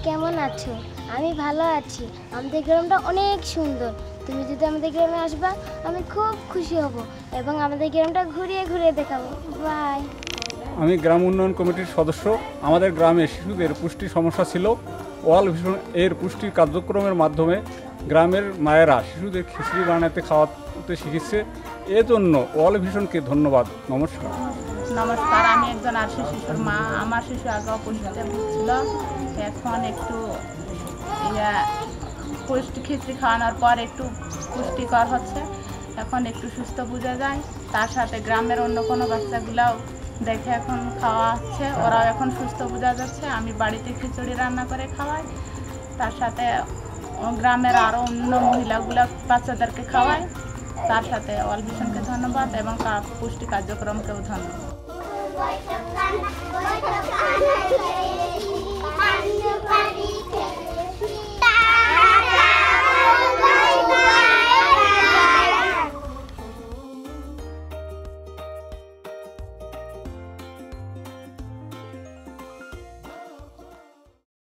কেমন আছো? আমি ভালো আছি। আমাদের গ্রামটা অনেক সুন্দর। তুমি যদি আমাদের গ্রামে আসবা আমি খুব খুশি হব এবং আমাদের গ্রামটা ঘুরিয়ে ঘুরিয়ে দেখাবো। বাই। আমি গ্রাম উন্নয়ন কমিটির সদস্য। আমাদের গ্রামে শিশুদের পুষ্টি সমস্যা ছিল। ওয়ার্ল্ড ভিশন এর পুষ্টি কার্যক্রমের মাধ্যমে গ্রামের মায়েরা শিশুদের খিচুড়ি বানাতে খাওয়াতে শিখেছে। এজন্য ওয়ার্ল্ড ভিশনকে ধন্যবাদ। নমস্কার। নমস্কার, আমি একজন আরশি শিশুর মা। আমার শিশু আগে অপুষ্টিতে ভুগছিল, এখন একটু পুষ্টি খিচড়ি খাওয়ানোর পর একটু পুষ্টিকর হচ্ছে, এখন একটু সুস্থ বোঝা যায়। তার সাথে গ্রামের অন্য কোনো বাচ্চাগুলাও দেখে এখন খাওয়া হচ্ছে, ওরাও এখন সুস্থ বোঝা যাচ্ছে। আমি বাড়িতে খিচুড়ি রান্না করে খাওয়াই, তার সাথে গ্রামের আরও অন্য মহিলাগুলো বাচ্চাদেরকে খাওয়াই। তার সাথে ওয়ার্ল্ড ভিশনকে ধন্যবাদ এবং পুষ্টি কার্যক্রমকেও ধন্যবাদ।